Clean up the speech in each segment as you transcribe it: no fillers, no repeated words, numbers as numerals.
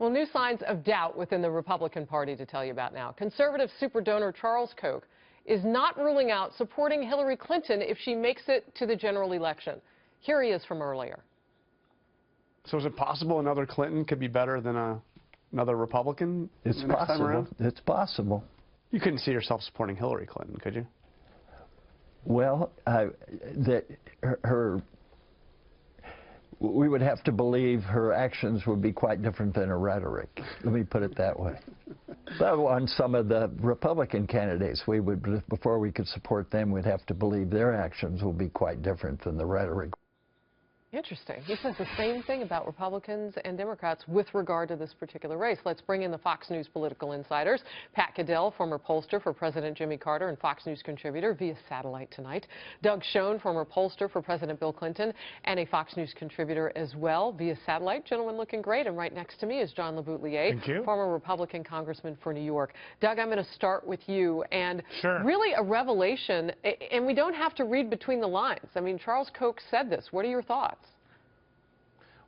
Well, new signs of doubt within the Republican Party to tell you about now. Conservative superdonor Charles Koch is not ruling out supporting Hillary Clinton if she makes it to the general election. Here he is from earlier. So is it possible another Clinton could be better than another Republican? It's possible. It's possible. You couldn't see yourself supporting Hillary Clinton, could you? Well, we would have to believe her actions would be quite different than her rhetoric. Let me put it that way. So on some of the Republican candidates, we would, before we could support them, we'd have to believe their actions will be quite different than the rhetoric. Interesting. He says the same thing about Republicans and Democrats with regard to this particular race. Let's bring in the Fox News political insiders. Pat Goodell, former pollster for President Jimmy Carter and Fox News contributor via satellite tonight. Doug Schoen, former pollster for President Bill Clinton and a Fox News contributor as well via satellite. Gentlemen looking great. And right next to me is John LeBoutelier, former Republican congressman for New York. Doug, I'm going to start with you. And really a revelation, and we don't have to read between the lines. I mean, Charles Koch said this. What are your thoughts?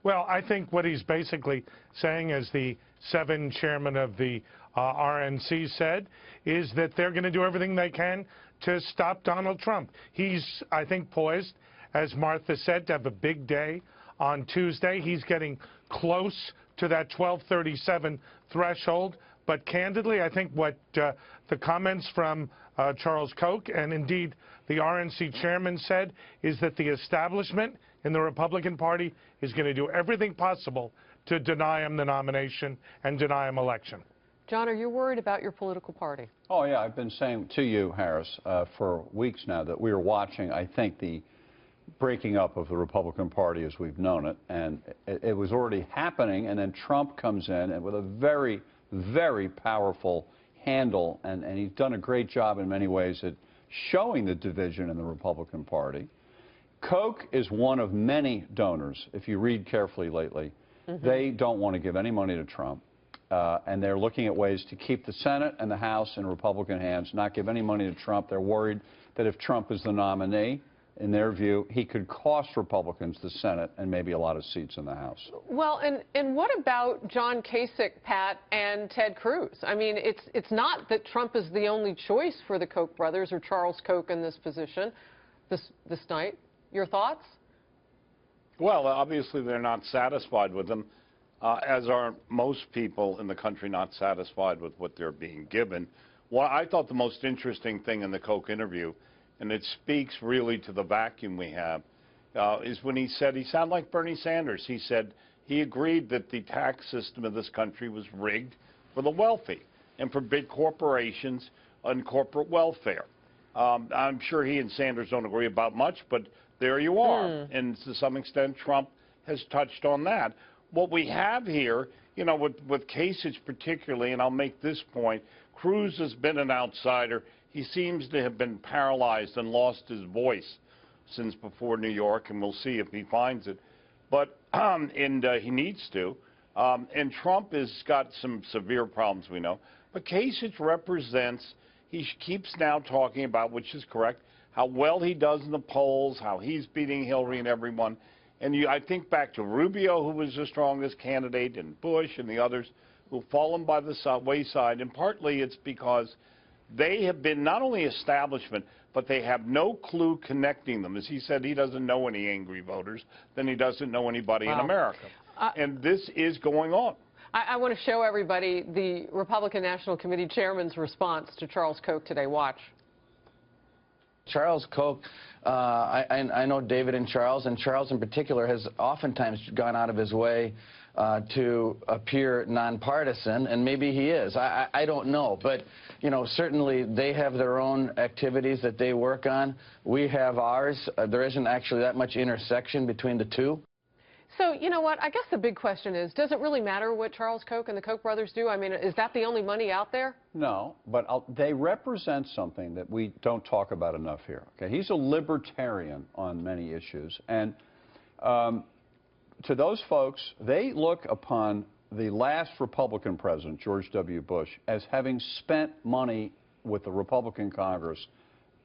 Well, I think what he's basically saying, as the chairman of the RNC said, is that they're going to do everything they can to stop Donald Trump. He's, I think, poised, as Martha said, to have a big day on Tuesday. He's getting close to that 1237 threshold. But candidly, I think what the comments from Charles Koch and indeed the RNC chairman said is that the establishment in the Republican Party is going to do everything possible to deny him the nomination and deny him election. John, are you worried about your political party? Oh, yeah. I've been saying to you, Harris, for weeks now that we are watching, I think, the breaking up of the Republican Party as we've known it. And it was already happening, and then Trump comes in and with a very, very powerful handle, and he's done a great job in many ways at showing the division in the Republican Party. Koch is one of many donors, if you read carefully lately. They don't want to give any money to Trump, and they're looking at ways to keep the Senate and the House in Republican hands, not give any money to Trump. They're worried that if Trump is the nominee, in their view, he could cost Republicans the Senate and maybe a lot of seats in the House. Well, and what about John Kasich, Pat, and Ted Cruz? I mean, it's not that Trump is the only choice for the Koch brothers or Charles Koch in this position this night. Your thoughts? Well, obviously they're not satisfied with them, as are most people in the country not satisfied with what they're being given. Well, I thought the most interesting thing in the Koch interview, and it speaks really to the vacuum we have, is when he said he sounded like Bernie Sanders. He said he agreed that the tax system of this country was rigged for the wealthy and for big corporations and corporate welfare. I'm sure he and Sanders don't agree about much, but there you are. And to some extent, Trump has touched on that. What we have here, you know, with Kasich particularly, and I'll make this point, Cruz has been an outsider. He seems to have been paralyzed and lost his voice since before New York, and we'll see if he finds it. But he needs to. And Trump has got some severe problems, we know. But Kasich represents, he keeps now talking about, which is correct, how well he does in the polls, how he's beating Hillary and everyone. And I think back to Rubio, who was the strongest candidate, and Bush and the others who've fallen by the wayside. And partly it's because they have been not only establishment, but they have no clue connecting them. As he said, he doesn't know any angry voters, then he doesn't know anybody in America. And this is going on. I want to show everybody the Republican National Committee chairman's response to Charles Koch today. Watch. Charles Koch, I know David and Charles in particular has oftentimes gone out of his way to appear nonpartisan, and maybe he is. I don't know, but you know, certainly they have their own activities that they work on. We have ours. There isn't actually that much intersection between the two. So, you know what, I guess the big question is, does it really matter what Charles Koch and the Koch brothers do? I mean, is that the only money out there? No, but they represent something that we don't talk about enough here. Okay, he's a libertarian on many issues, and to those folks, they look upon the last Republican president, George W. Bush, as having spent money with the Republican Congress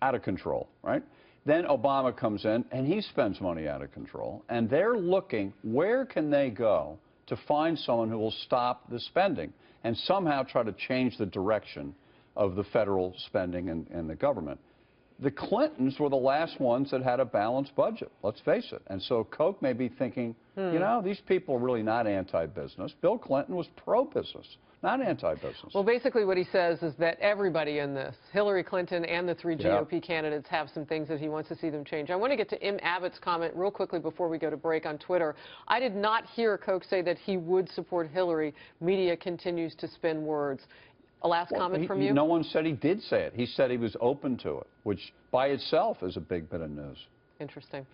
out of control, right? Then Obama comes in, and he spends money out of control. And they're looking, where can they go to find someone who will stop the spending and somehow try to change the direction of the federal spending and the government. The Clintons were the last ones that had a balanced budget, let's face it. And so Koch may be thinking, you know, these people are really not anti-business. Bill Clinton was pro-business, not anti-business. Well, basically what he says is that everybody in this, Hillary Clinton and the three GOP candidates, have some things that he wants to see them change. I want to get to Im Abbott's comment real quickly before we go to break on Twitter. I did not hear Koch say that he would support Hillary. Media continues to spin words. A last comment from you? No one said he did say it. He said he was open to it, which by itself is a big bit of news. Interesting.